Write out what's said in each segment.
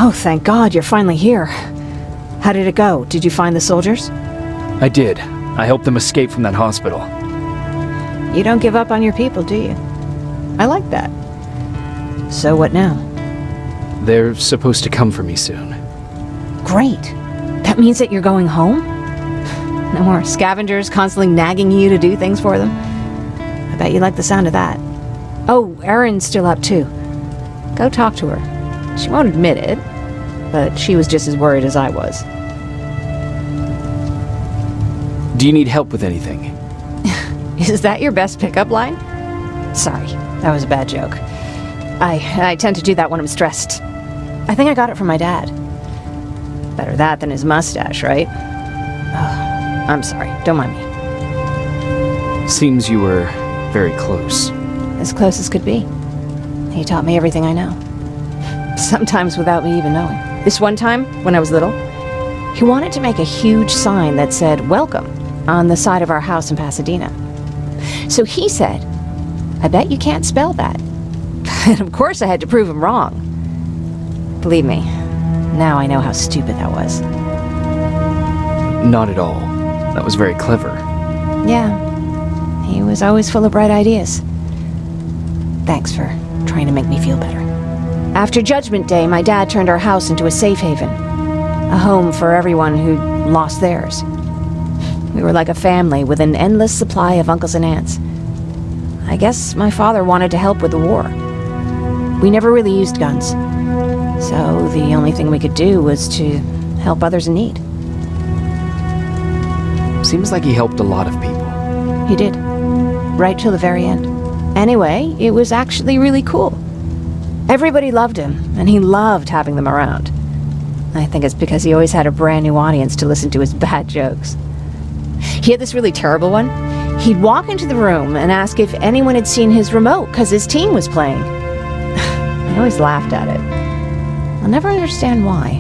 Oh, thank God, you're finally here. How did it go? Did you find the soldiers? I did. I helped them escape from that hospital. You don't give up on your people, do you? I like that. So what now? They're supposed to come for me soon. Great. That means that you're going home? No more scavengers constantly nagging you to do things for them? I bet you like the sound of that. Oh, Erin's still up too. Go talk to her. She won't admit it, but she was just as worried as I was. Do you need help with anything? Is that your best pickup line? Sorry, that was a bad joke. I tend to do that when I'm stressed. I think I got it from my dad. Better that than his mustache, right? I'm sorry, don't mind me. Seems you were very close. As close as could be. He taught me everything I know. Sometimes without me even knowing. This one time, when I was little, he wanted to make a huge sign that said, "Welcome," on the side of our house in Pasadena. So he said, "I bet you can't spell that." And of course I had to prove him wrong. Believe me, now I know how stupid that was. Not at all. That was very clever. Yeah, he was always full of bright ideas. Thanks for trying to make me feel better. After Judgment Day, my dad turned our house into a safe haven. A home for everyone who'd lost theirs. We were like a family with an endless supply of uncles and aunts. I guess my father wanted to help with the war. We never really used guns. So the only thing we could do was to help others in need. Seems like he helped a lot of people. He did. Right till the very end. Anyway, it was actually really cool. Everybody loved him, and he loved having them around. I think it's because he always had a brand new audience to listen to his bad jokes. He had this really terrible one. He'd walk into the room and ask if anyone had seen his remote because his team was playing. I always laughed at it. I'll never understand why.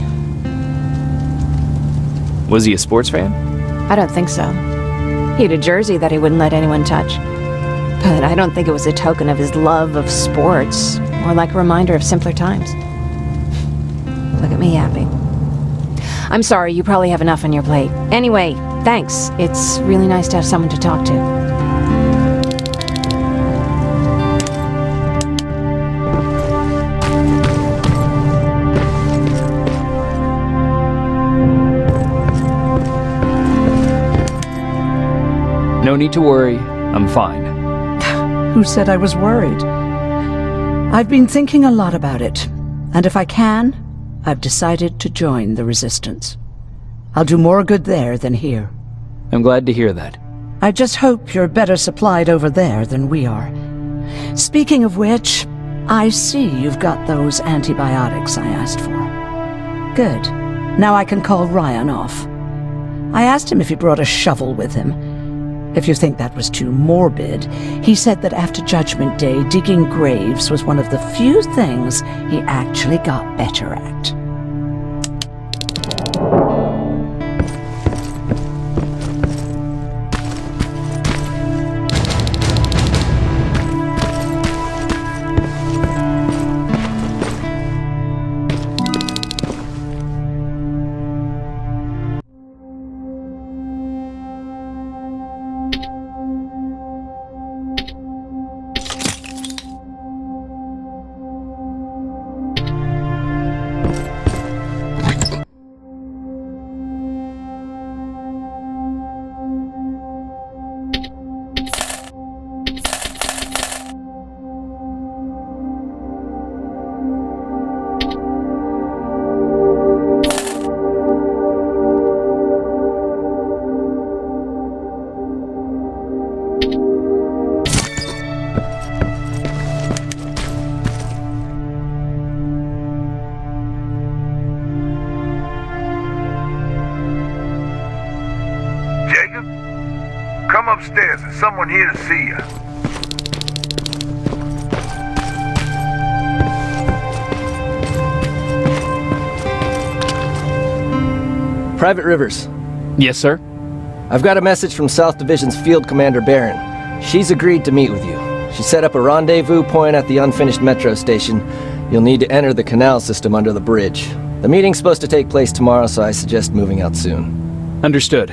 Was he a sports fan? I don't think so. He had a jersey that he wouldn't let anyone touch. But I don't think it was a token of his love of sports, more like a reminder of simpler times. Look at me yapping. I'm sorry, you probably have enough on your plate. Anyway, thanks. It's really nice to have someone to talk to. No need to worry. I'm fine. Who said I was worried? I've been thinking a lot about it, and if I can, I've decided to join the Resistance. I'll do more good there than here. I'm glad to hear that. I just hope you're better supplied over there than we are. Speaking of which, I see you've got those antibiotics I asked for. Good. Now I can call Ryan off. I asked him if he brought a shovel with him. If you think that was too morbid, he said that after Judgment Day, digging graves was one of the few things he actually got better at. Come upstairs. There's someone here to see you. Private Rivers. Yes, sir? I've got a message from South Division's Field Commander Barron. She's agreed to meet with you. She set up a rendezvous point at the unfinished metro station. You'll need to enter the canal system under the bridge. The meeting's supposed to take place tomorrow, so I suggest moving out soon. Understood.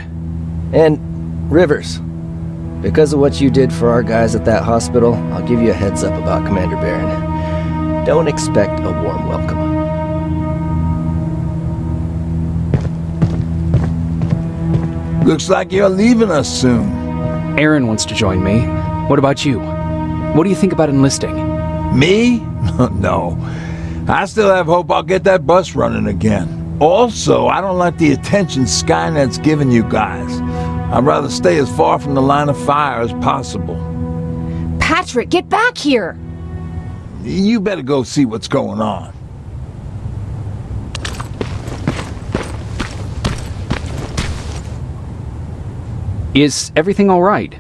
And, Rivers, because of what you did for our guys at that hospital, I'll give you a heads up about Commander Barron. Don't expect a warm welcome. Looks like you're leaving us soon. Aaron wants to join me. What about you? What do you think about enlisting? Me? No. I still have hope I'll get that bus running again. Also, I don't like the attention Skynet's giving you guys. I'd rather stay as far from the line of fire as possible. Patrick, get back here! You better go see what's going on. Is everything all right?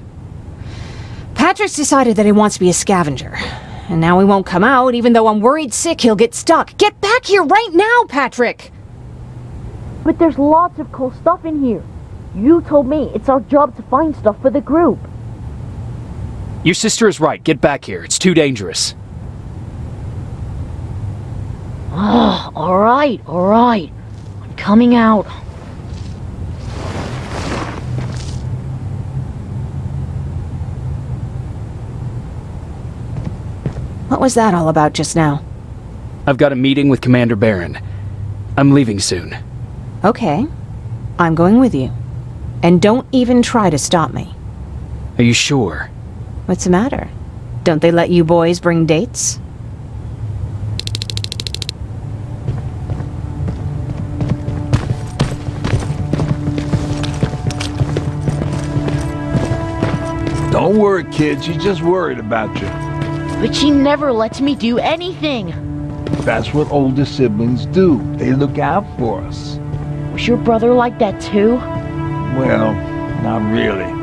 Patrick's decided that he wants to be a scavenger. And now he won't come out, even though I'm worried sick he'll get stuck. Get back here right now, Patrick! But there's lots of cool stuff in here. You told me it's our job to find stuff for the group. Your sister is right. Get back here. It's too dangerous. Alright. I'm coming out. What was that all about just now? I've got a meeting with Commander Barron. I'm leaving soon. Okay. I'm going with you. And don't even try to stop me. Are you sure? What's the matter? Don't they let you boys bring dates? Don't worry, kid. She's just worried about you. But she never lets me do anything. That's what older siblings do. They look out for us. Was your brother like that too? Well, not really.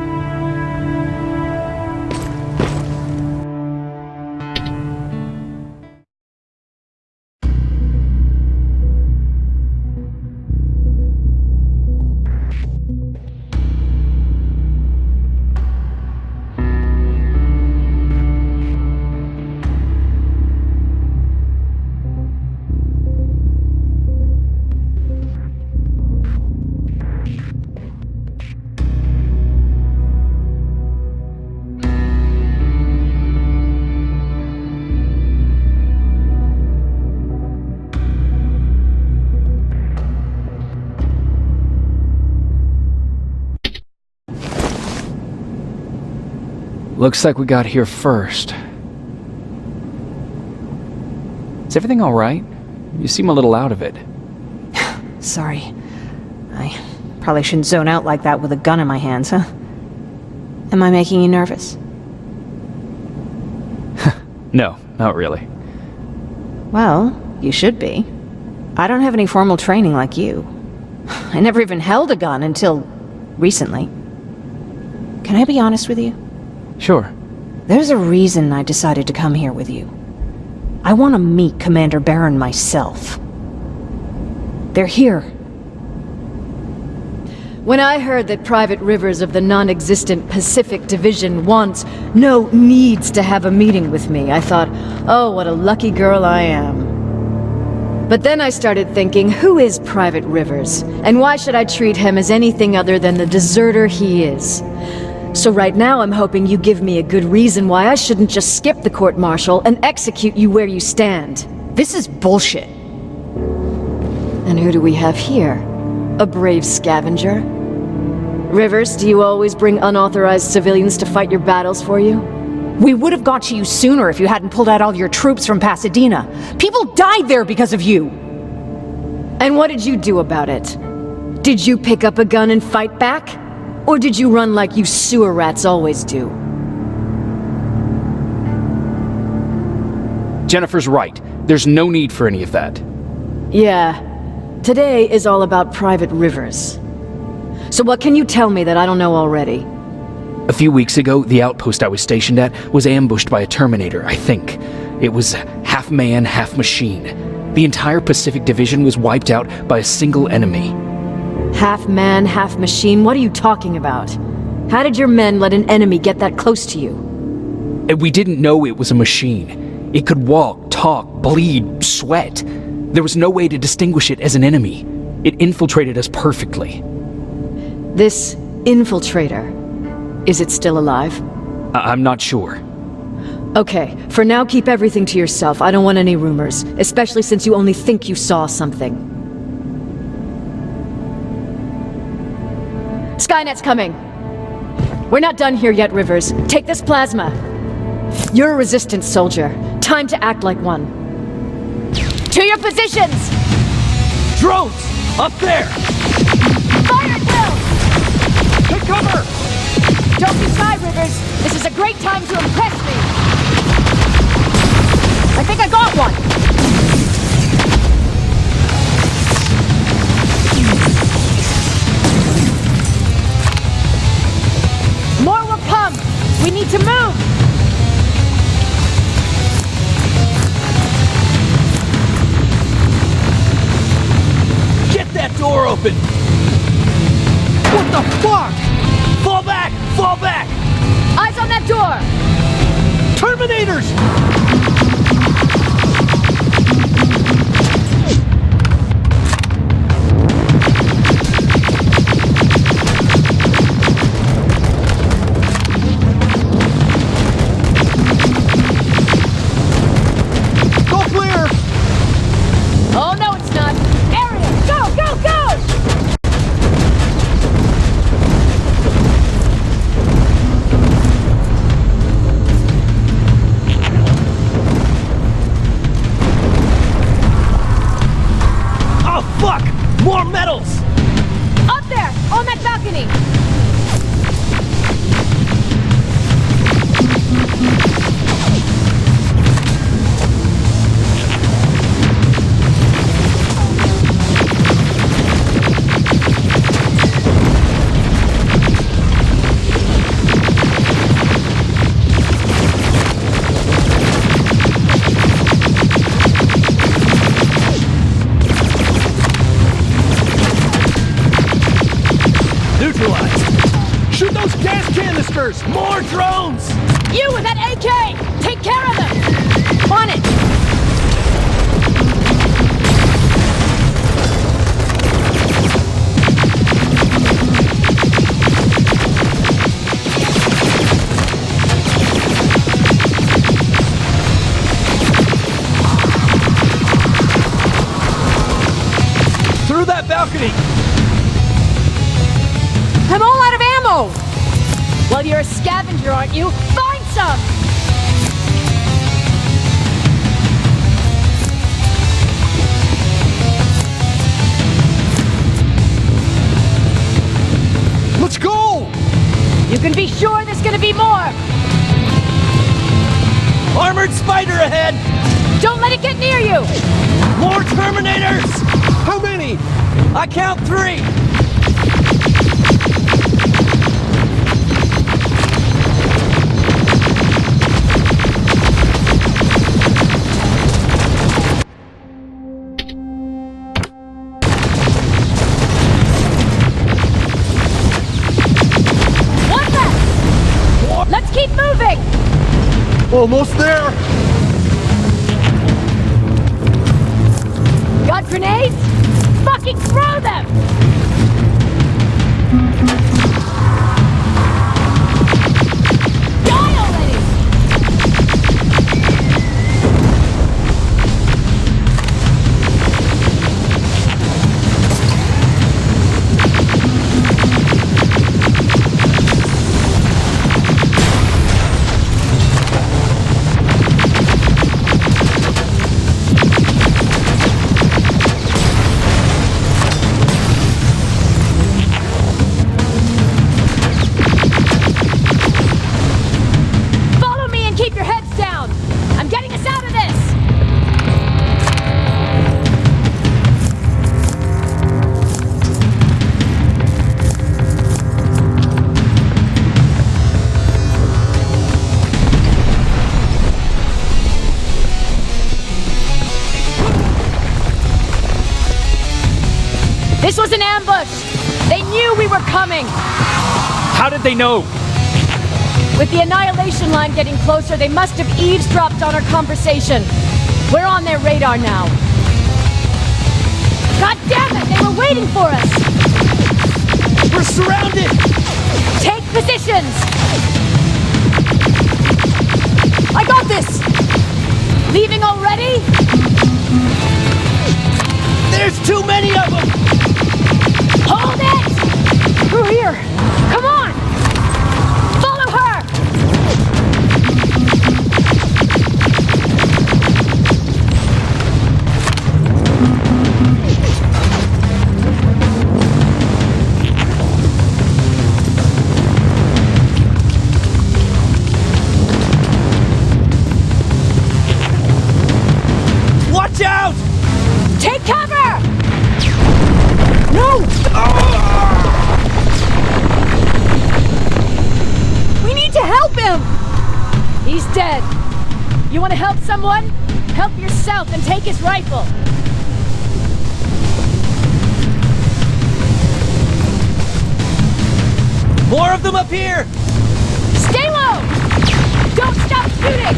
Looks like we got here first. Is everything all right? You seem a little out of it. Sorry. I probably shouldn't zone out like that with a gun in my hands, huh? Am I making you nervous? No, not really. Well, you should be. I don't have any formal training like you. I never even held a gun until recently. Can I be honest with you? Sure. There's a reason I decided to come here with you. I want to meet Commander Barron myself. They're here. When I heard that Private Rivers of the non-existent Pacific Division needs to have a meeting with me, I thought, oh, what a lucky girl I am. But then I started thinking, who is Private Rivers? And why should I treat him as anything other than the deserter he is? So right now I'm hoping you give me a good reason why I shouldn't just skip the court-martial and execute you where you stand. This is bullshit. And who do we have here? A brave scavenger? Rivers, do you always bring unauthorized civilians to fight your battles for you? We would have got to you sooner if you hadn't pulled out all your troops from Pasadena. People died there because of you! And what did you do about it? Did you pick up a gun and fight back? Or did you run like you sewer rats always do? Jennifer's right. There's no need for any of that. Yeah. Today is all about Private Rivers. So what can you tell me that I don't know already? A few weeks ago, the outpost I was stationed at was ambushed by a Terminator, I think. It was half man, half machine. The entire Pacific Division was wiped out by a single enemy. Half man, half machine? What are you talking about? How did your men let an enemy get that close to you? And we didn't know it was a machine. It could walk, talk, bleed, sweat. There was no way to distinguish it as an enemy. It infiltrated us perfectly. This infiltrator, is it still alive? I'm not sure. Okay, for now keep everything to yourself. I don't want any rumors, especially since you only think you saw something. Skynet's coming. We're not done here yet, Rivers. Take this plasma. You're a resistance soldier. Time to act like one. To your positions! Drones! Up there! Fire at will! Take cover! Don't be shy, Rivers. This is a great time to impress me. I think I got one. More will come. We need to move. Get that door open! What the fuck? Fall back! Fall back! Eyes on that door. Terminators! Go clear! Oh, no, it's not. Area, go, go, go! Oh, fuck! More metals! Up there, on that balcony. Neutralized! Shoot those gas canisters! More drones! You with that AK! Take care of them! On it! Through that balcony! I'm all out of ammo! Well, you're a scavenger, aren't you? Find some! Let's go! You can be sure there's gonna be more! Armored spider ahead! Don't let it get near you! More Terminators! How many? I count 3! One left! Let's keep moving! Almost there! Got grenades? Fucking throw them! Die already! Follow me and keep your heads down! I'm getting us out of this! This was an ambush! They knew we were coming! How did they know? With the annihilation line getting closer, they must have eavesdropped on our conversation. We're on their radar now. God damn it! They were waiting for us! We're surrounded! Take positions! I got this! Leaving already? There's too many of them! Hold it! Through here! Come on! Follow her! Watch out! Take cover! No! We need to help him! He's dead. You want to help someone? Help yourself and take his rifle. More of them up here! Stay low! Don't stop shooting!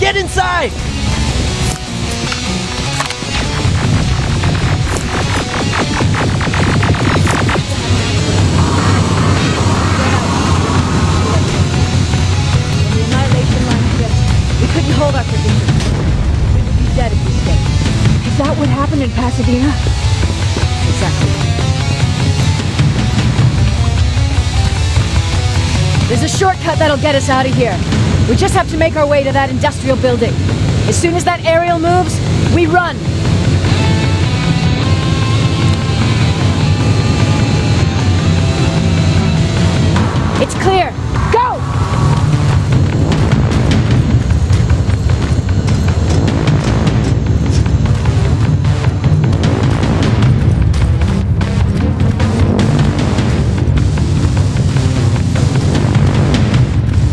Get inside! When the annihilation line hit, we couldn't hold our position. We would be dead if we stayed. Is that what happened in Pasadena? Exactly. There's a shortcut that'll get us out of here. We just have to make our way to that industrial building. As soon as that aerial moves, we run. It's clear. Go!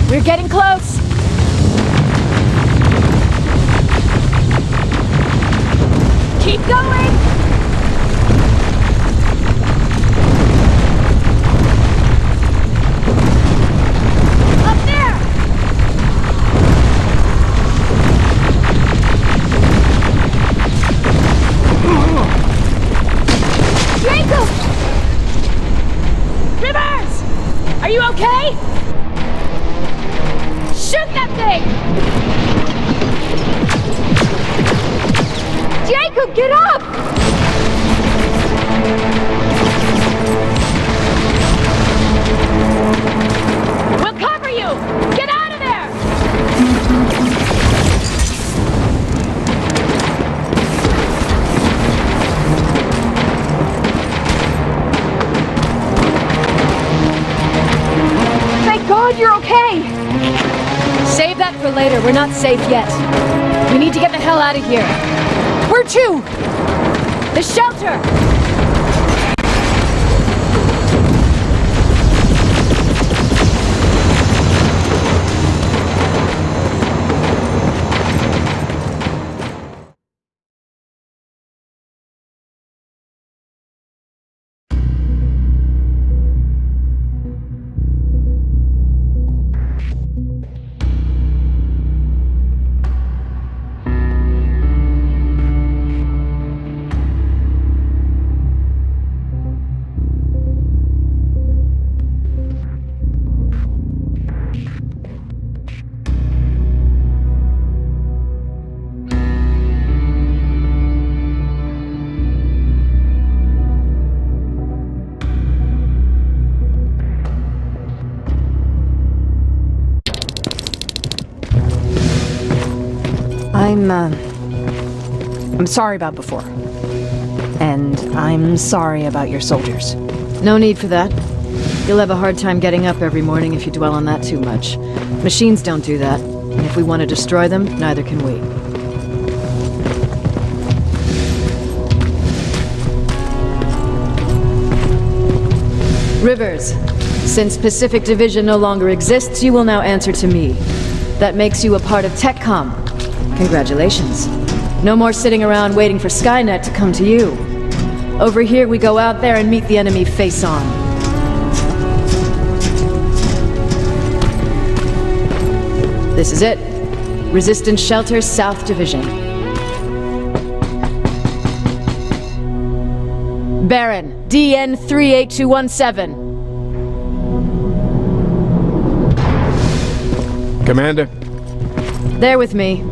We're getting close. Keep going! Up there! Jacob! Rivers! Are you okay? Shoot that thing! Jacob, get up! We'll cover you! Get out of there! Thank God you're okay! Save that for later. We're not safe yet. We need to get the hell out of here. Where to? The shelter! I'm sorry about before. And I'm sorry about your soldiers. No need for that. You'll have a hard time getting up every morning if you dwell on that too much. Machines don't do that. And if we want to destroy them, neither can we. Rivers, since Pacific Division no longer exists, you will now answer to me. That makes you a part of TechCom. Congratulations. No more sitting around waiting for Skynet to come to you. Over here, we go out there and meet the enemy face on. This is it. Resistance Shelter, South Division. Baron, DN 38217. Commander? There with me.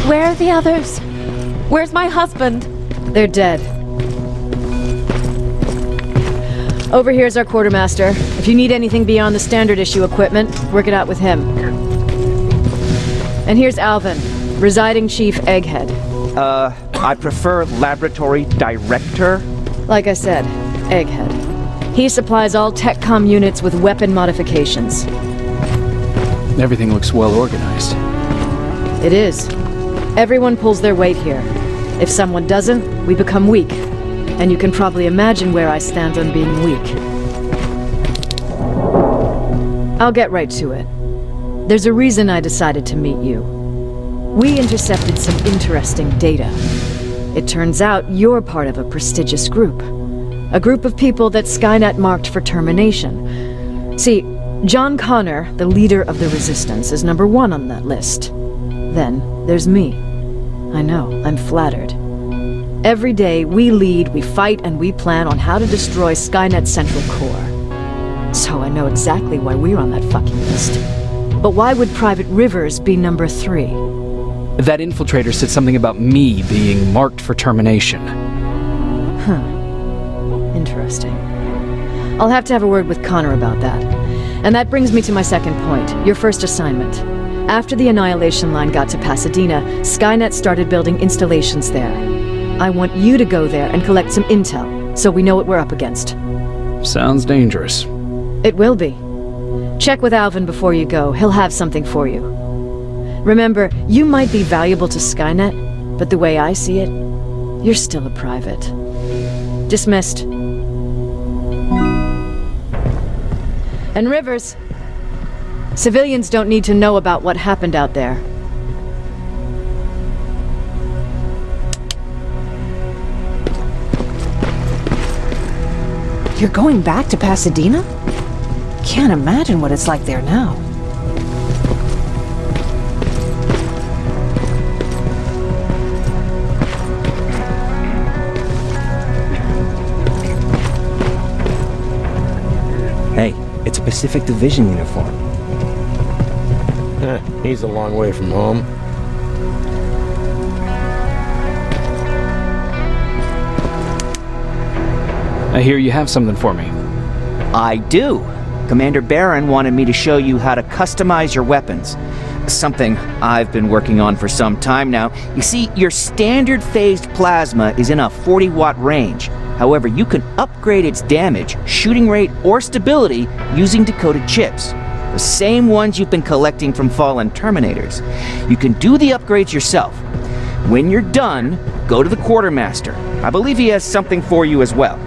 Where are the others? Where's my husband? They're dead. Over here's our quartermaster. If you need anything beyond the standard issue equipment, work it out with him. And here's Alvin, residing chief Egghead. I prefer laboratory director. Like I said, Egghead. He supplies all TechCom units with weapon modifications. Everything looks well organized. It is. Everyone pulls their weight here. If someone doesn't, we become weak. And you can probably imagine where I stand on being weak. I'll get right to it. There's a reason I decided to meet you. We intercepted some interesting data. It turns out you're part of a prestigious group. A group of people that Skynet marked for termination. See, John Connor, the leader of the Resistance, is number 1 on that list. Then there's me. I know, I'm flattered. Every day, we lead, we fight, and we plan on how to destroy Skynet's central core. So I know exactly why we're on that fucking list. But why would Private Rivers be number 3? That infiltrator said something about me being marked for termination. Huh. Interesting. I'll have to have a word with Connor about that. And that brings me to my second point, your first assignment. After the Annihilation Line got to Pasadena, Skynet started building installations there. I want you to go there and collect some intel, so we know what we're up against. Sounds dangerous. It will be. Check with Alvin before you go. He'll have something for you. Remember, you might be valuable to Skynet, but the way I see it, you're still a private. Dismissed. And Rivers, civilians don't need to know about what happened out there. You're going back to Pasadena? Can't imagine what it's like there now. Hey, it's a Pacific Division uniform. He's a long way from home. I hear you have something for me. I do. Commander Barron wanted me to show you how to customize your weapons. Something I've been working on for some time now. You see, your standard phased plasma is in a 40-watt range. However, you can upgrade its damage, shooting rate, or stability using decoded chips. The same ones you've been collecting from fallen Terminators. You can do the upgrades yourself. When you're done, go to the quartermaster. I believe he has something for you as well.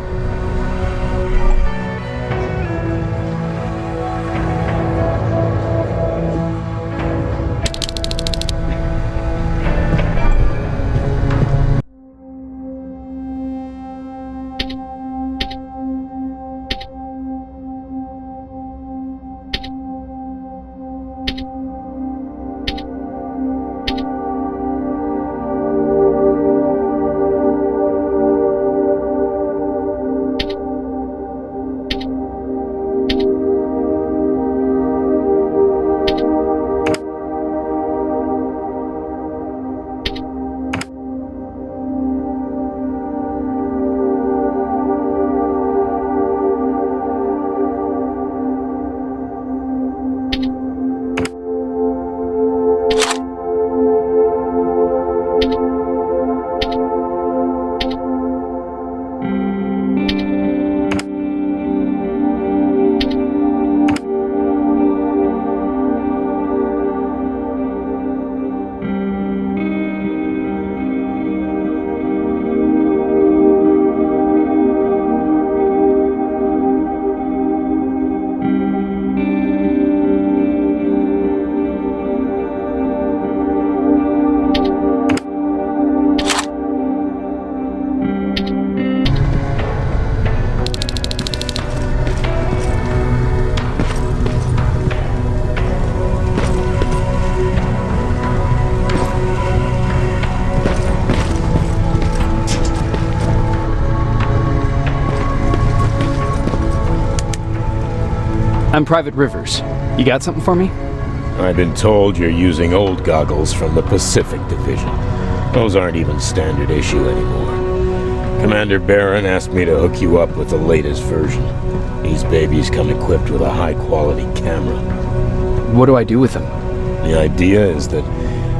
I'm Private Rivers. You got something for me? I've been told you're using old goggles from the Pacific Division. Those aren't even standard issue anymore. Commander Barron asked me to hook you up with the latest version. These babies come equipped with a high-quality camera. What do I do with them? The idea is that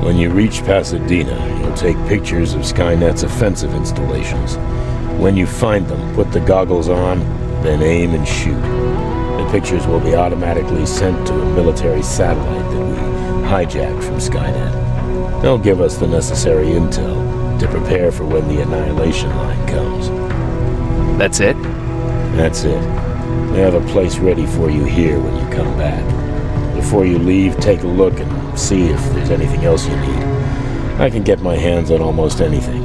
when you reach Pasadena, you'll take pictures of Skynet's offensive installations. When you find them, put the goggles on, then aim and shoot. The pictures will be automatically sent to a military satellite that we hijacked from Skynet. They'll give us the necessary intel to prepare for when the annihilation line comes. That's it? That's it. We have a place ready for you here when you come back. Before you leave, take a look and see if there's anything else you need. I can get my hands on almost anything,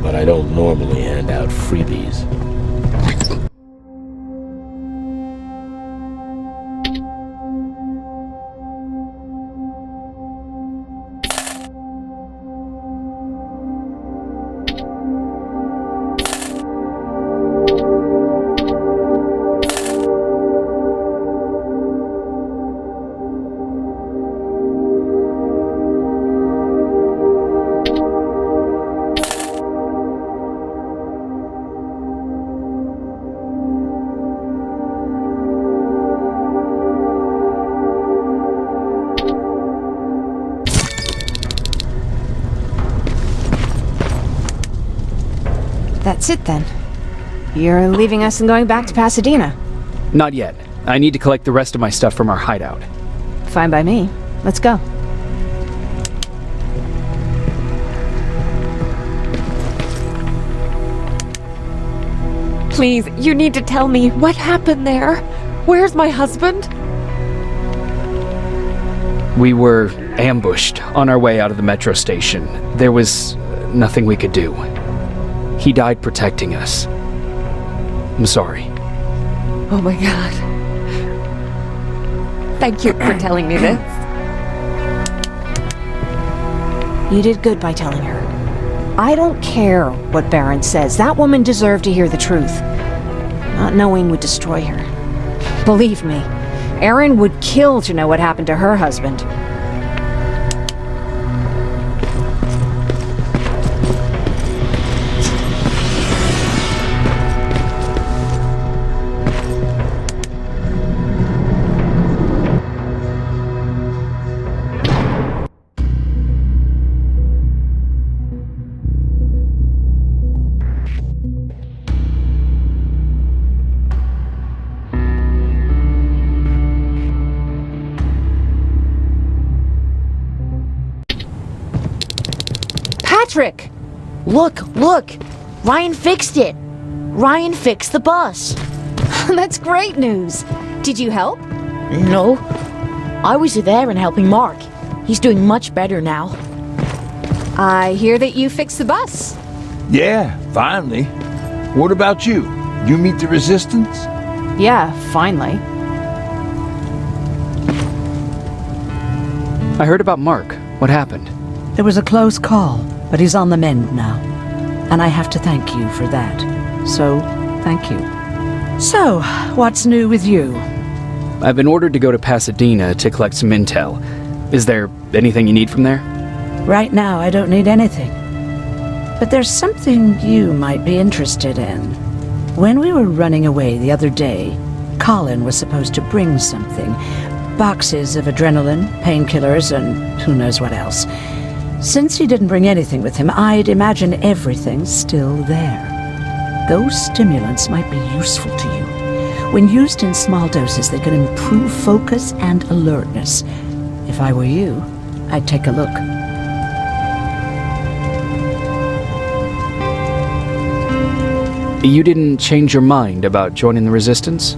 but I don't normally hand out freebies. That's it then. You're leaving us and going back to Pasadena. Not yet. I need to collect the rest of my stuff from our hideout. Fine by me. Let's go. Please, you need to tell me what happened there. Where's my husband? We were ambushed on our way out of the metro station. There was nothing we could do. He died protecting us. I'm sorry. Oh my god. Thank you for telling me this. You did good by telling her. I don't care what Barron says. That woman deserved to hear the truth. Not knowing would destroy her. Believe me, Erin would kill to know what happened to her husband. Patrick! Look! Ryan fixed it! Ryan fixed the bus! That's great news. Did you help? No. I was there and helping Mark. He's doing much better now. I hear that you fixed the bus. Yeah, finally. What about you? You meet the resistance? Yeah, finally. I heard about Mark. What happened? It was a close call, but he's on the mend now. And I have to thank you for that. So, thank you. So, what's new with you? I've been ordered to go to Pasadena to collect some intel. Is there anything you need from there? Right now, I don't need anything. But there's something you might be interested in. When we were running away the other day, Colin was supposed to bring something. Boxes of adrenaline, painkillers, and who knows what else. Since he didn't bring anything with him, I'd imagine everything's still there. Those stimulants might be useful to you. When used in small doses, they can improve focus and alertness. If I were you, I'd take a look. You didn't change your mind about joining the Resistance?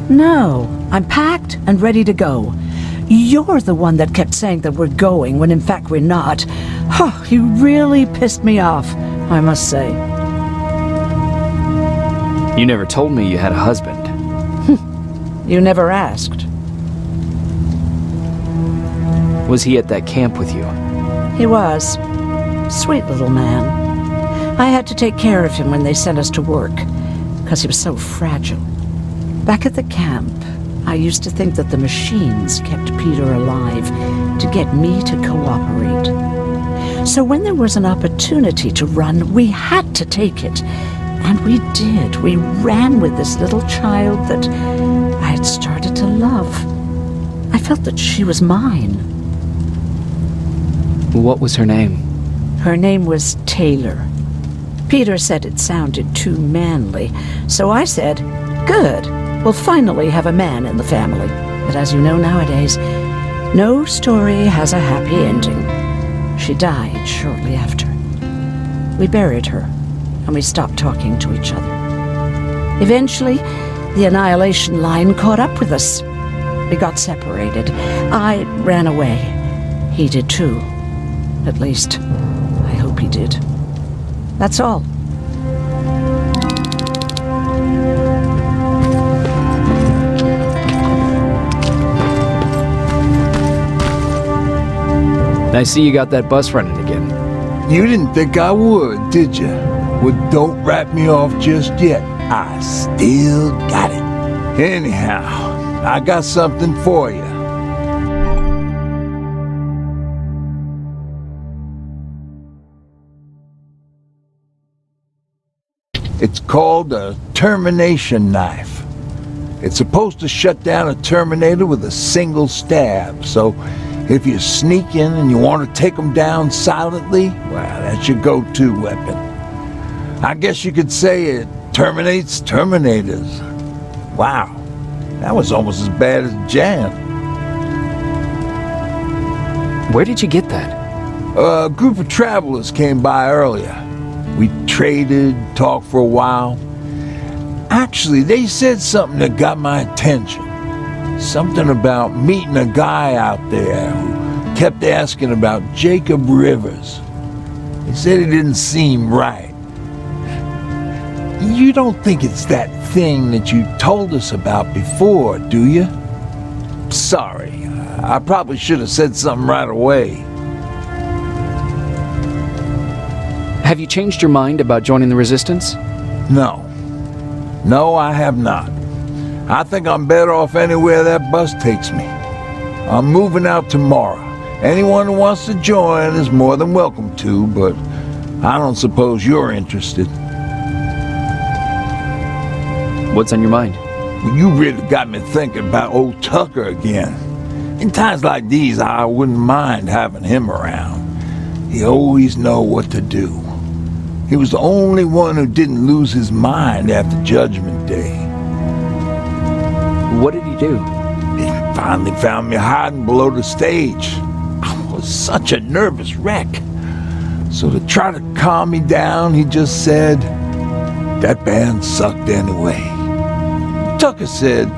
No, I'm packed and ready to go. You're the one that kept saying that we're going when in fact we're not. Oh, you really pissed me off, I must say. You never told me you had a husband. You never asked. Was he at that camp with you? He was. Sweet little man. I had to take care of him when they sent us to work, because he was so fragile. Back at the camp, I used to think that the machines kept Peter alive to get me to cooperate. So when there was an opportunity to run, we had to take it. And we did. We ran with this little child that I had started to love. I felt that she was mine. What was her name? Her name was Taylor. Peter said it sounded too manly, so I said, good, we'll finally have a man in the family. But as you know nowadays, no story has a happy ending. She died shortly after. We buried her, and we stopped talking to each other. Eventually, the Annihilation Line caught up with us. We got separated. I ran away. He did too. At least, I hope he did. That's all. I see you got that bus running again. You didn't think I would, did you? Well, don't wrap me off just yet. I still got it. Anyhow, I got something for you. It's called a termination knife. It's supposed to shut down a Terminator with a single stab, so if you sneak in and you want to take them down silently, well, that's your go-to weapon. I guess you could say it terminates Terminators. Wow, that was almost as bad as Jan. Where did you get that? A group of travelers came by earlier. We traded, talked for a while. Actually, they said something that got my attention. Something about meeting a guy out there who kept asking about Jacob Rivers. They said it didn't seem right. You don't think it's that thing that you told us about before, do you? Sorry, I probably should have said something right away. Have you changed your mind about joining the Resistance? No. No, I have not. I think I'm better off anywhere that bus takes me. I'm moving out tomorrow. Anyone who wants to join is more than welcome to, but I don't suppose you're interested. What's on your mind? Well, you really got me thinking about old Tucker again. In times like these, I wouldn't mind having him around. He always know what to do. He was the only one who didn't lose his mind after Judgment Day. What did he do? He finally found me hiding below the stage. I was such a nervous wreck. So to try to calm me down, he just said, that band sucked anyway. Tucker said,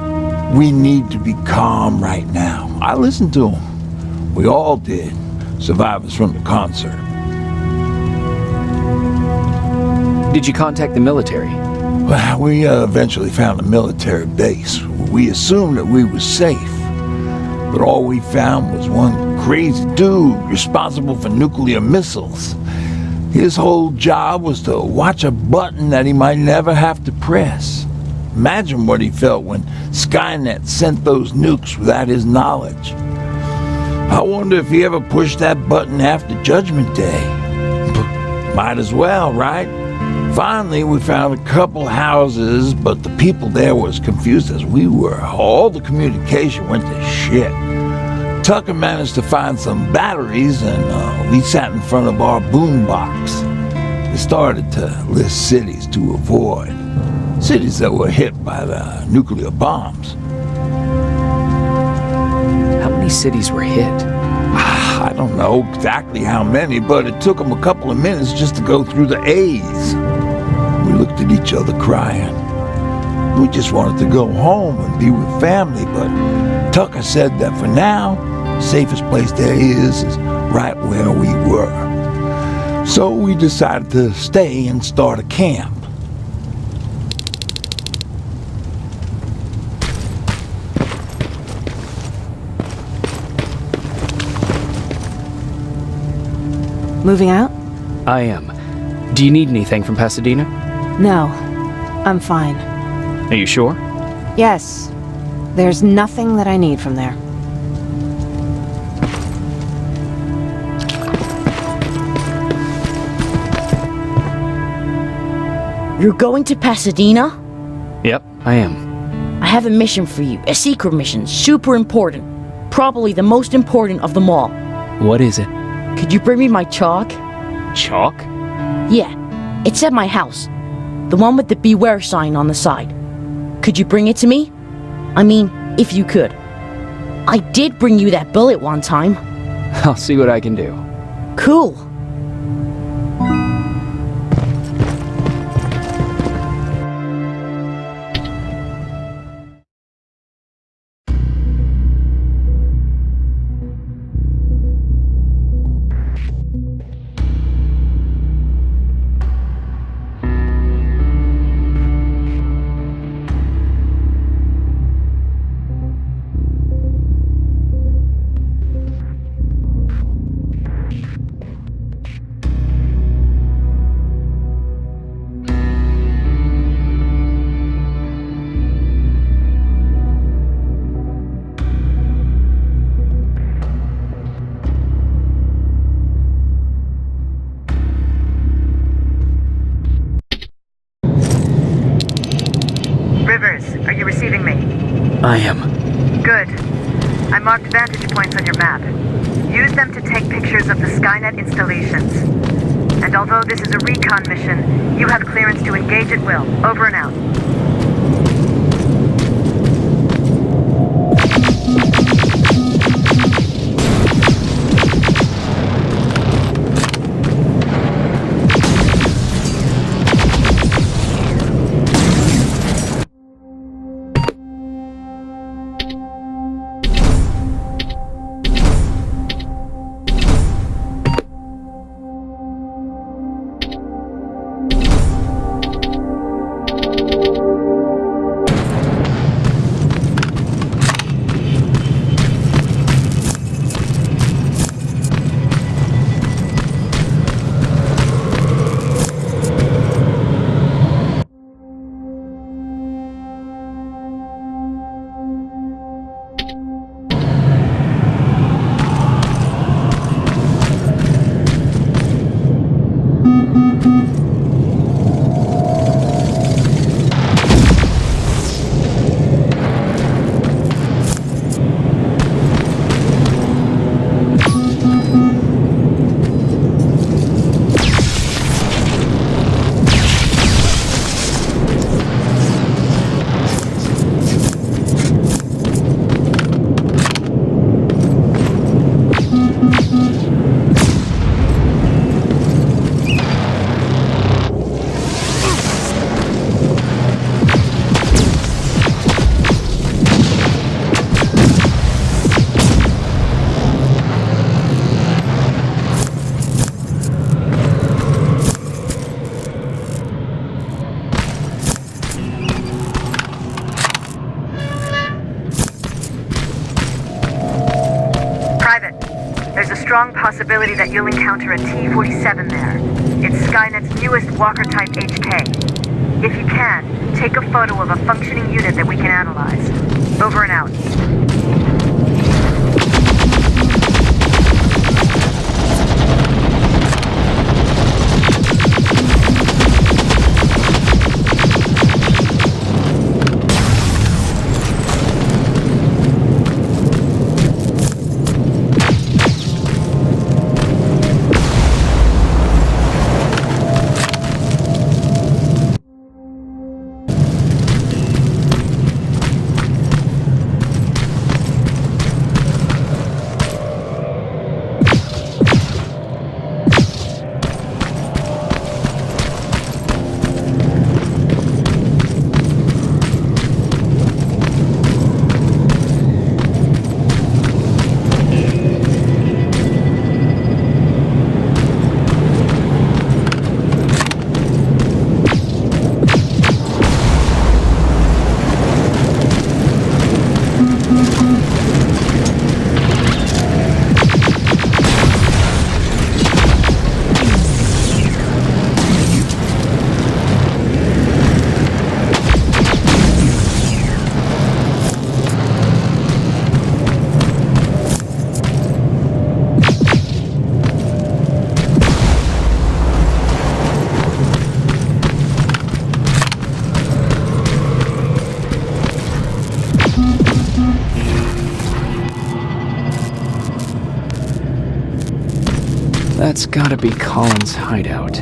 we need to be calm right now. I listened to him. We all did, survivors from the concert. Did you contact the military? Well, we eventually found a military base. We assumed that we were safe. But all we found was one crazy dude responsible for nuclear missiles. His whole job was to watch a button that he might never have to press. Imagine what he felt when Skynet sent those nukes without his knowledge. I wonder if he ever pushed that button after Judgment Day. Might as well, right? Finally, we found a couple houses, but the people there were as confused as we were. All the communication went to shit. Tucker managed to find some batteries, and we sat in front of our boombox. They started to list cities to avoid. Cities that were hit by the nuclear bombs. How many cities were hit? I don't know exactly how many, but it took them a couple of minutes just to go through the A's. We looked at each other crying. We just wanted to go home and be with family, but Tucker said that for now, the safest place there is right where we were. So we decided to stay and start a camp. Moving out? I am. Do you need anything from Pasadena? No. I'm fine. Are you sure? Yes. There's nothing that I need from there. You're going to Pasadena? Yep, I am. I have a mission for you. A secret mission. Super important. Probably the most important of them all. What is it? Could you bring me my chalk? Chalk? Yeah. It's at my house. The one with the beware sign on the side. Could you bring it to me? I mean, if you could. I did bring you that bullet one time. I'll see what I can do. Cool. Rivers, are you receiving me? I am. Good. I marked vantage points on your map. Use them to take pictures of the Skynet installations. And although this is a recon mission, you have clearance to engage at will. Over and out. There's a strong possibility that you'll encounter a T-47 there. It's Skynet's newest Walker-type HK. If you can, take a photo of a functioning unit that we can analyze. Over and out. That's gotta be Colin's hideout.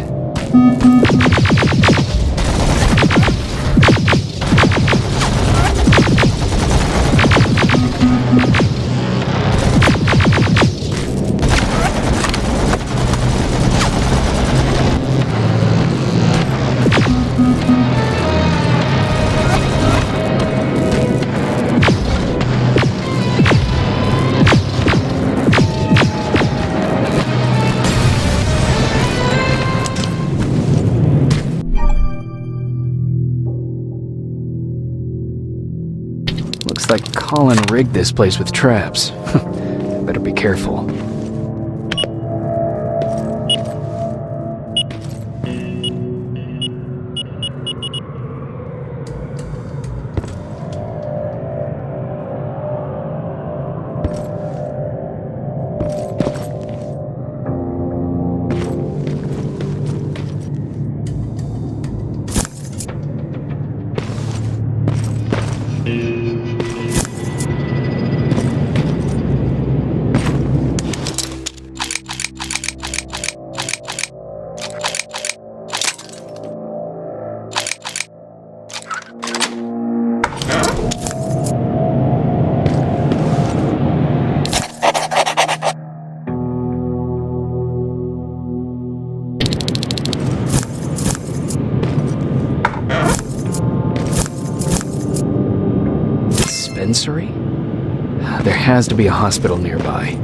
Looks like Colin rigged this place with traps. Better be careful. Dispensary? There has to be a hospital nearby.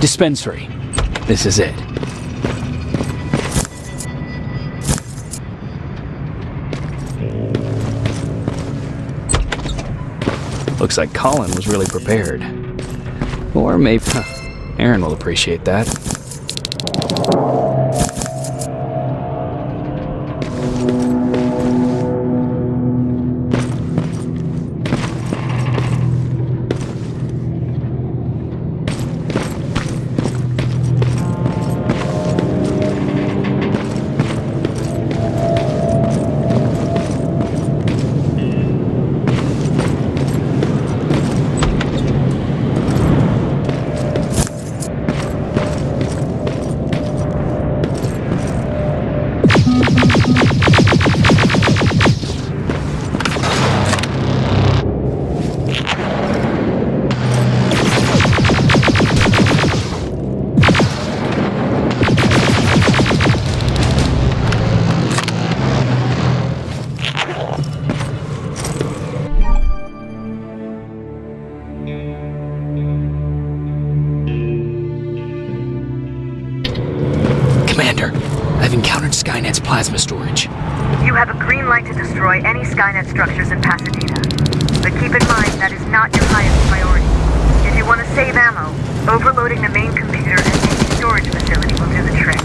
Dispensary. This is it. Looks like Colin was really prepared. Or maybe... Aaron will appreciate that. I've encountered Skynet's plasma storage. You have a green light to destroy any Skynet structures in Pasadena. But keep in mind, that is not your highest priority. If you want to save ammo, overloading the main computer and the storage facility will do the trick.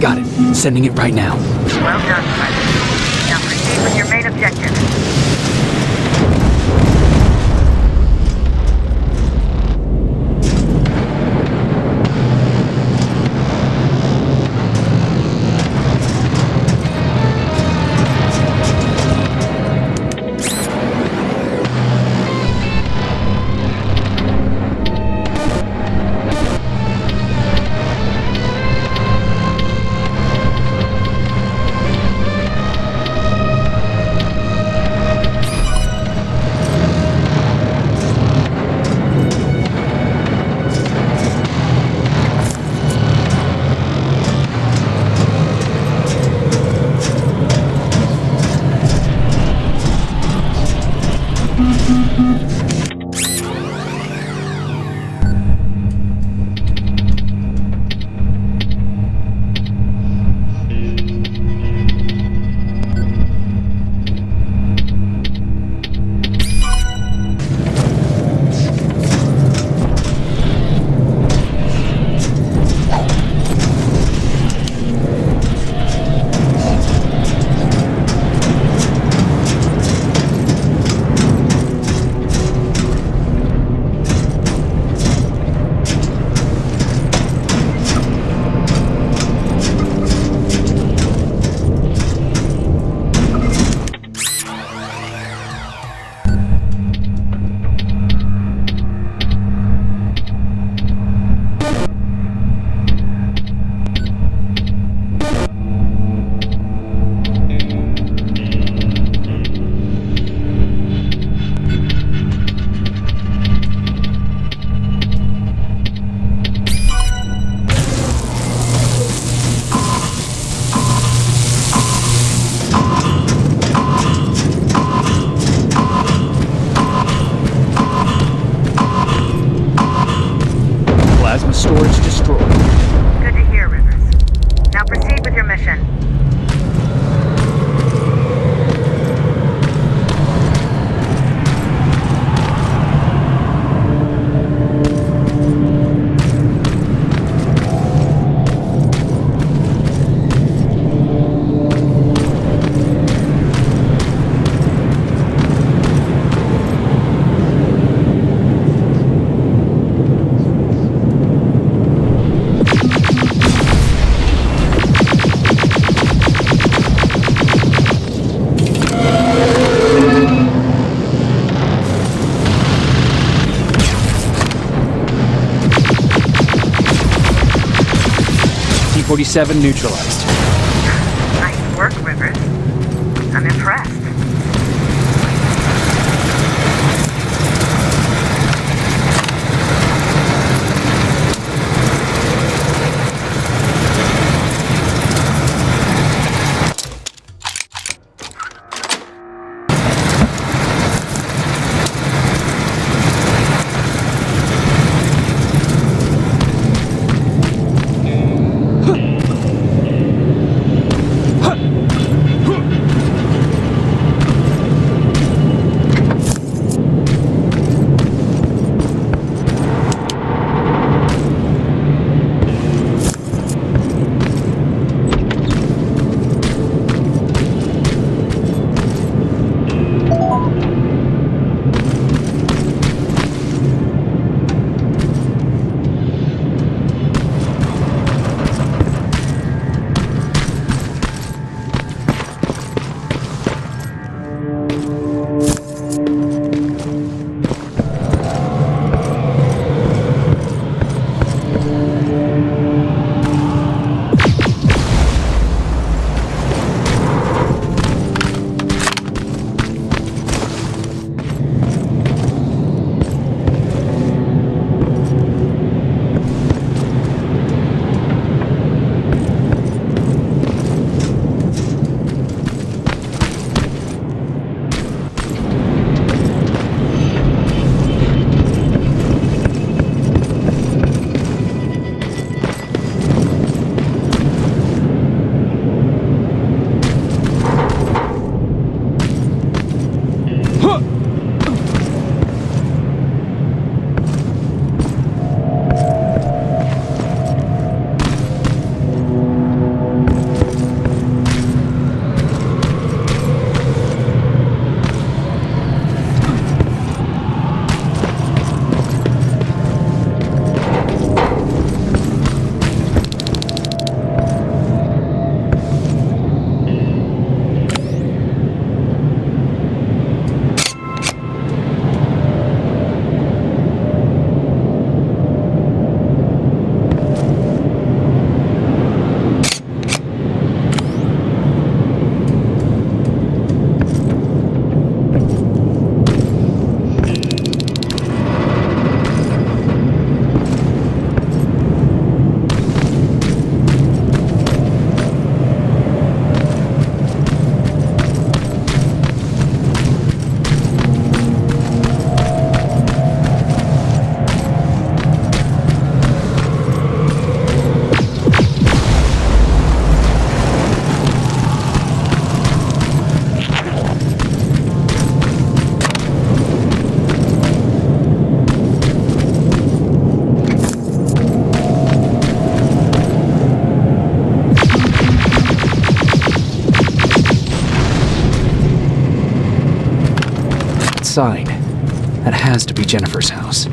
Got it. Sending it right now. Well done, Private. Now proceed with your main objective. location. T-47 neutralized. Nice work, Rivers. I'm impressed. Sign. That has to be Jennifer's house.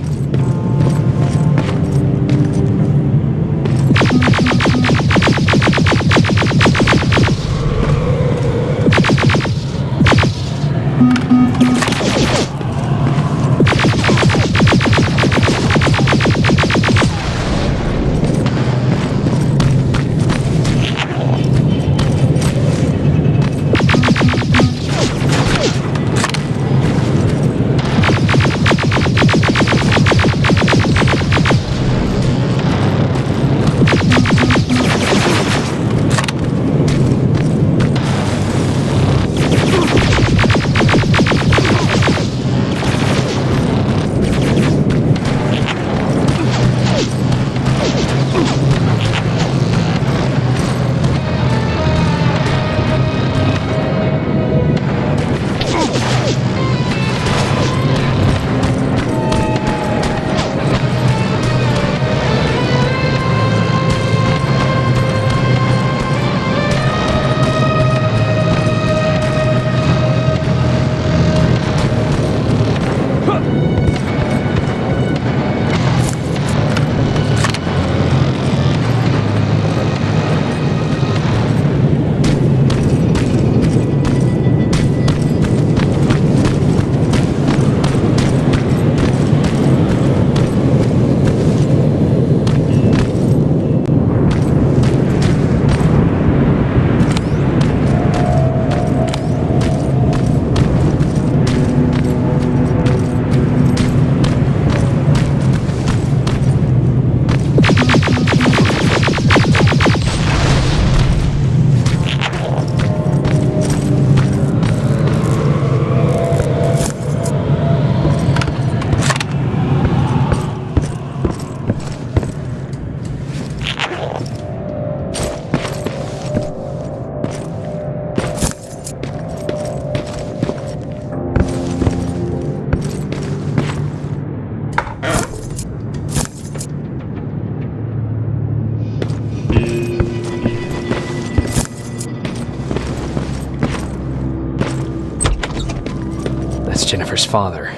Jennifer's father.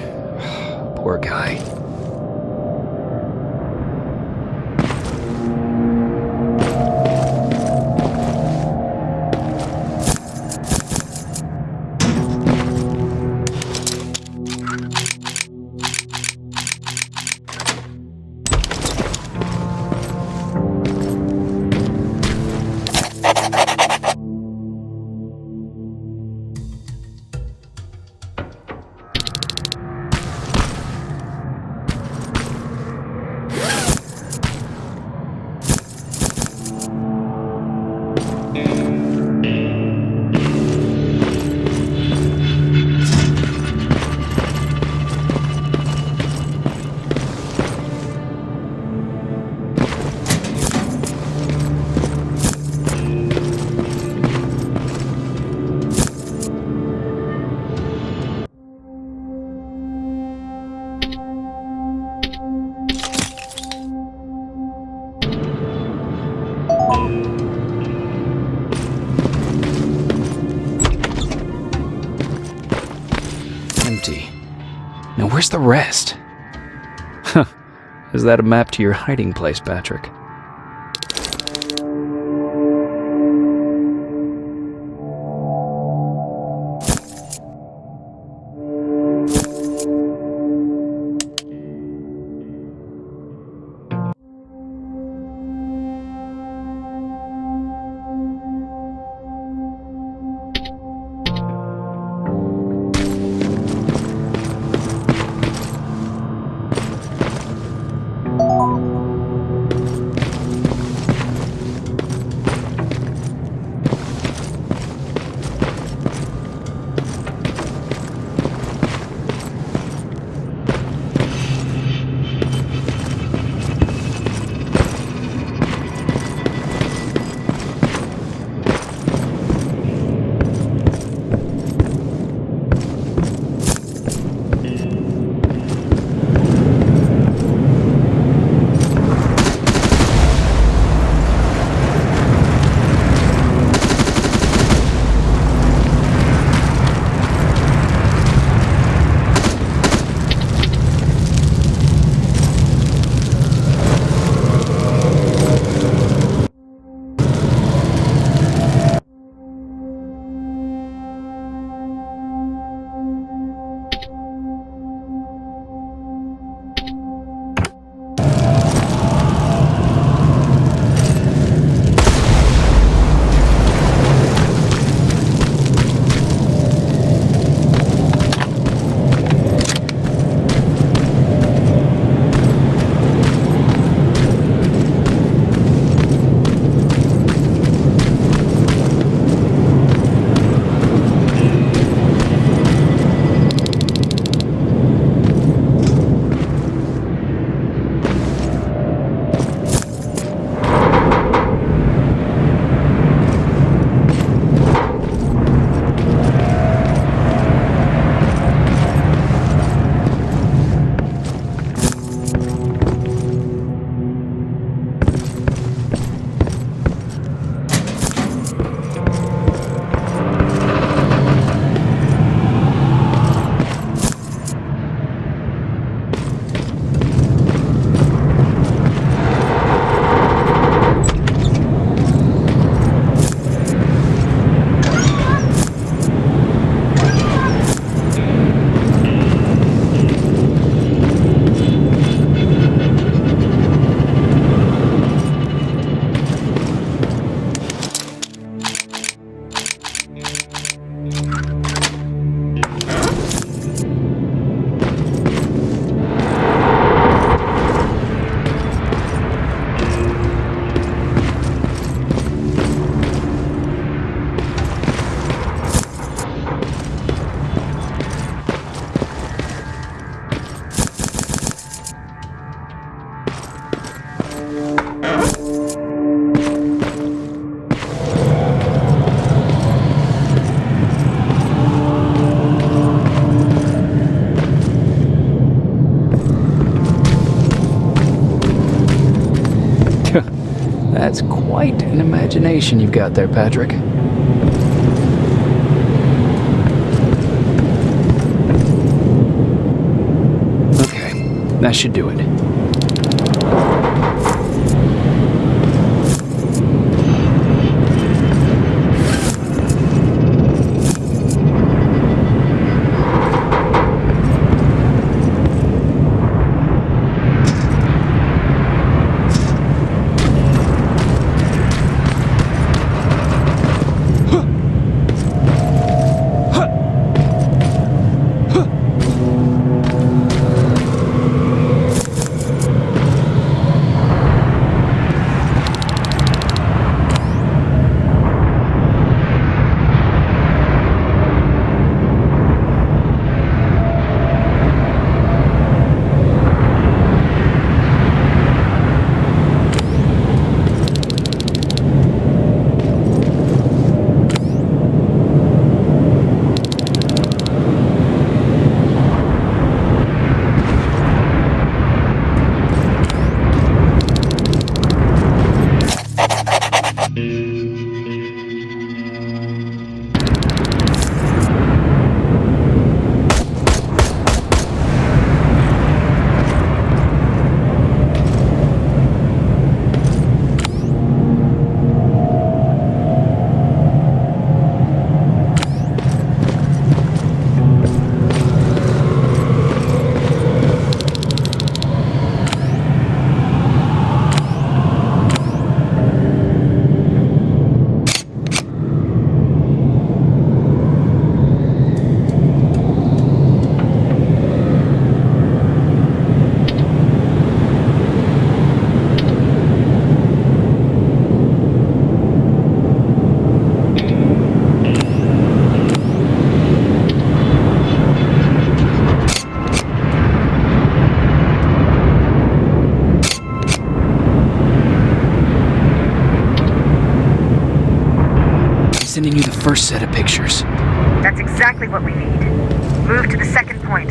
Poor guy. Empty. Now where's the rest? Huh. Is that a map to your hiding place, Patrick? That's quite an imagination you've got there, Patrick. That should do it. Sending you the first set of pictures. That's exactly what we need. Move to the second point.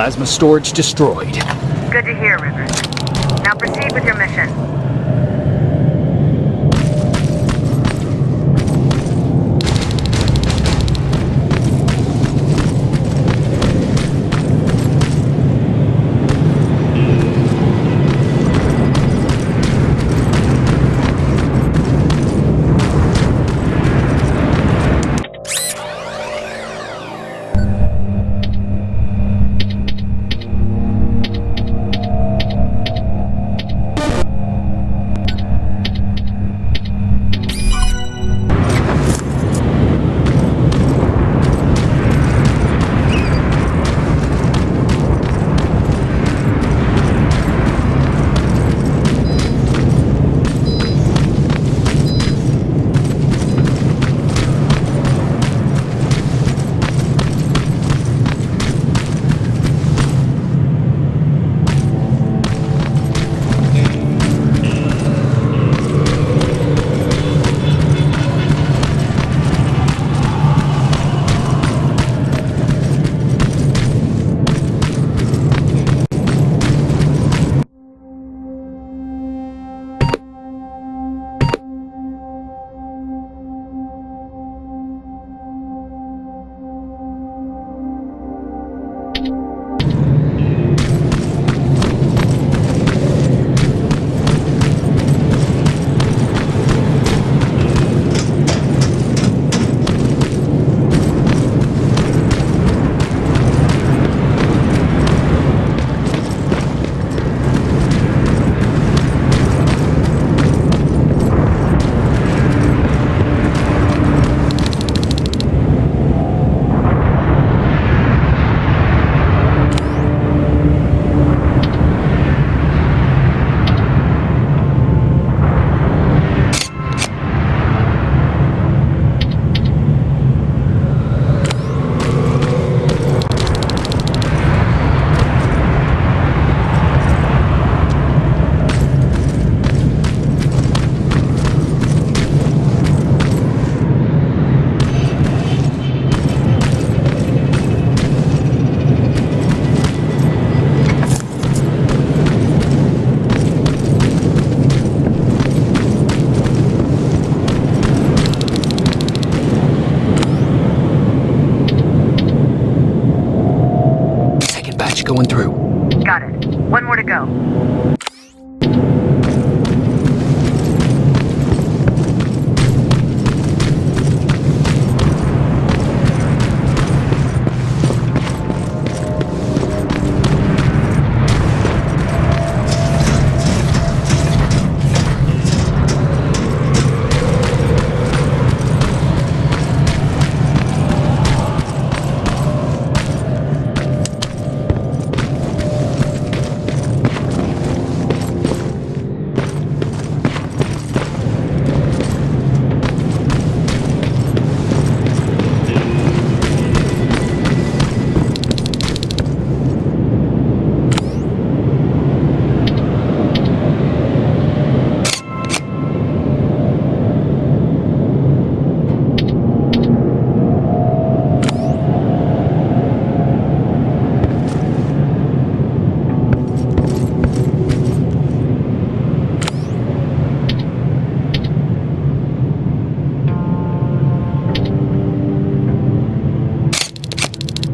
plasma storage destroyed. Good to hear, Rivers. Now proceed with your mission. Going through. Got it. One more to go.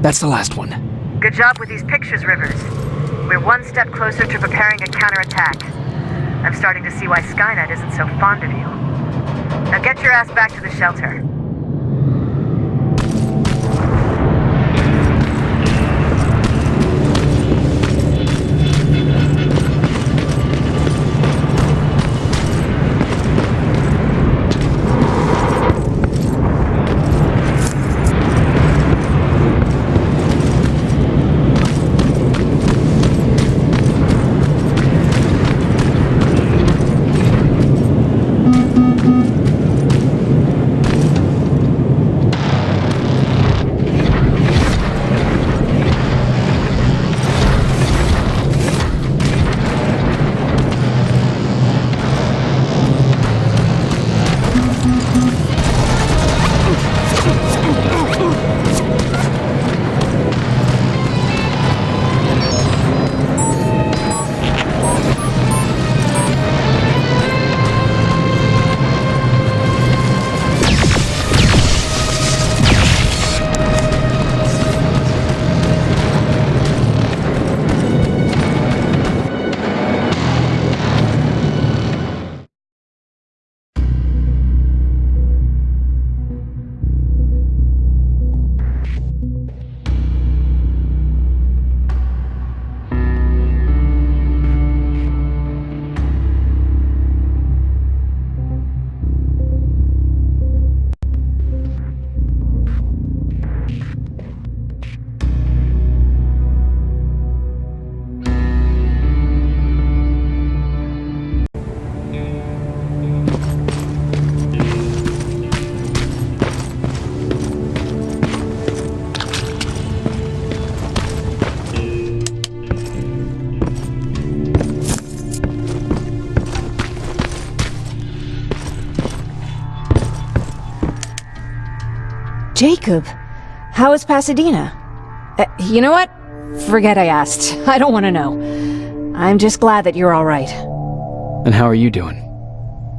That's the last one. Good job with these pictures, Rivers. We're one step closer to preparing a counterattack. I'm starting to see why Skynet isn't so fond of you. Now get your ass back to the shelter. Jacob, how is Pasadena? You know what? Forget I asked. I don't want to know. I'm just glad that you're all right. And how are you doing?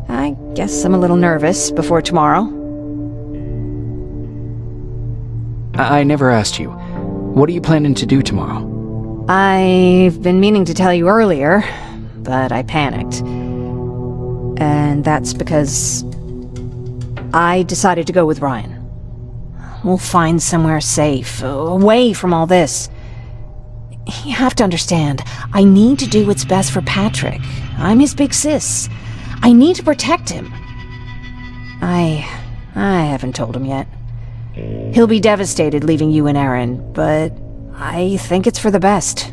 I guess I'm a little nervous before tomorrow. I never asked you. What are you planning to do tomorrow? I've been meaning to tell you earlier, but I panicked. And that's because I decided to go with Ryan. We'll find somewhere safe, away from all this. You have to understand, I need to do what's best for Patrick. I'm his big sis. I need to protect him. I haven't told him yet. He'll be devastated leaving you and Aaron, but I think it's for the best.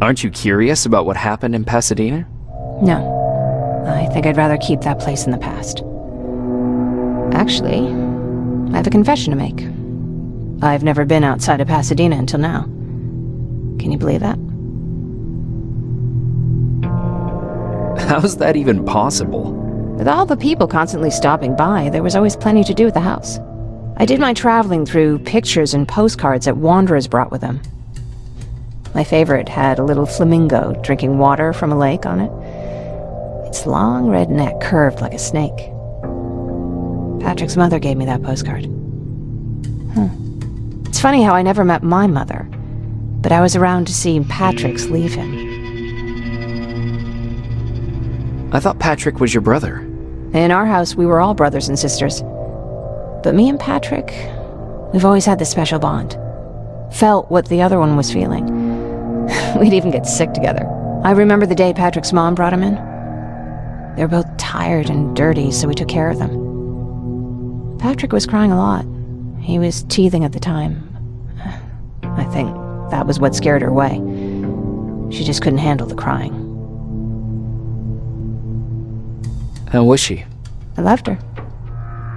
Aren't you curious about what happened in Pasadena? No. I think I'd rather keep that place in the past. Actually, I have a confession to make. I've never been outside of Pasadena until now. Can you believe that? How's that even possible? With all the people constantly stopping by, there was always plenty to do at the house. I did my traveling through pictures and postcards that wanderers brought with them. My favorite had a little flamingo drinking water from a lake on it. Its long red neck curved like a snake. Patrick's mother gave me that postcard. It's funny how I never met my mother, but I was around to see Patrick's leave him. I thought Patrick was your brother. In our house, we were all brothers and sisters. But me and Patrick, we've always had this special bond. Felt what the other one was feeling. We'd even get sick together. I remember the day Patrick's mom brought him in. They were both tired and dirty, so we took care of them. Patrick was crying a lot. He was teething at the time. I think that was what scared her away. She just couldn't handle the crying. How was she? I loved her.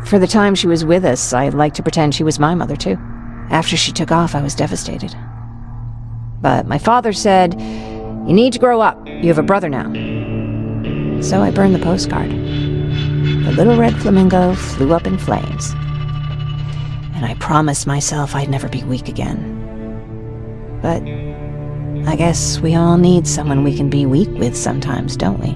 For the time she was with us, I liked to pretend she was my mother too. After she took off, I was devastated. But my father said, "You need to grow up. You have a brother now." So I burned the postcard. The little red flamingo flew up in flames. And I promised myself I'd never be weak again. But I guess we all need someone we can be weak with sometimes, don't we?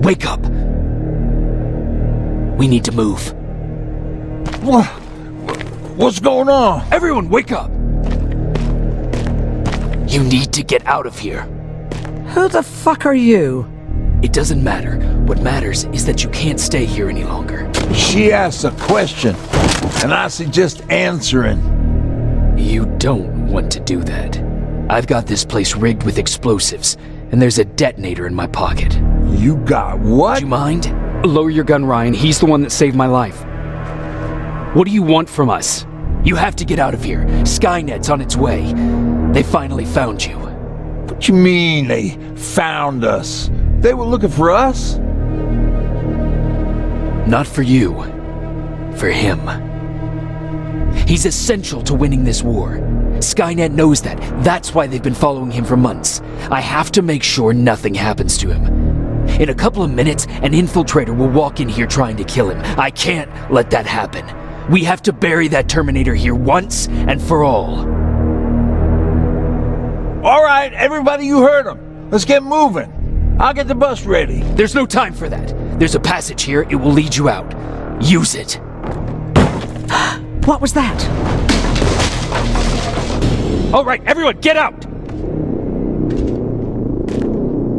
Wake up! We need to move. What's going on? Everyone, wake up! You need to get out of here. Who the fuck are you? It doesn't matter. What matters is that you can't stay here any longer. She asks a question, and I suggest answering. You don't want to do that. I've got this place rigged with explosives, and there's a detonator in my pocket. You got what? Do you mind? Lower your gun, Ryan. He's the one that saved my life. What do you want from us? You have to get out of here. Skynet's on its way. They finally found you. What you mean they found us? They were looking for us? Not for you. For him. He's essential to winning this war. Skynet knows that. That's why they've been following him for months. I have to make sure nothing happens to him. In a couple of minutes, an infiltrator will walk in here trying to kill him. I can't let that happen. We have to bury that Terminator here once and for all. All right, everybody, you heard him. Let's get moving. I'll get the bus ready. There's no time for that. There's a passage here. It will lead you out. Use it. What was that? All right, everyone, get out!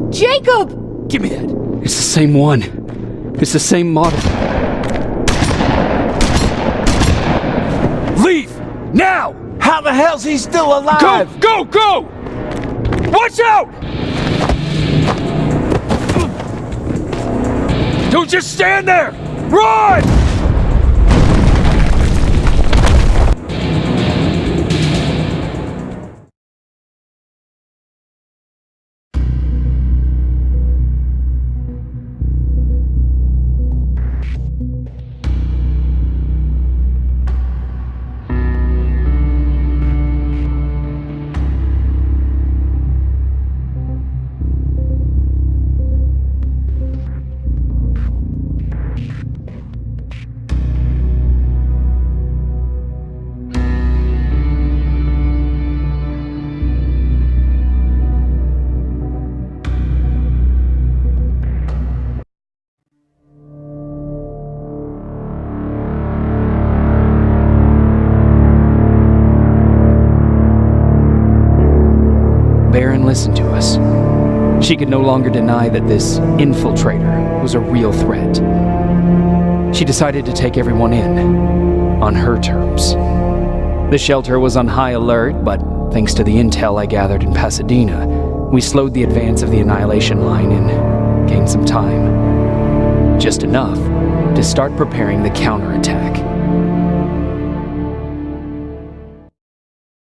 Jacob! Give me that. It's the same one. It's the same model. Leave! Now! How the hell's he still alive? Go! Go! Go! Watch out! Don't just stand there! Run! Baron listened to us. She could no longer deny that this infiltrator was a real threat. She decided to take everyone in, on her terms. The shelter was on high alert, but thanks to the intel I gathered in Pasadena, we slowed the advance of the Annihilation Line and gained some time. Just enough to start preparing the counterattack.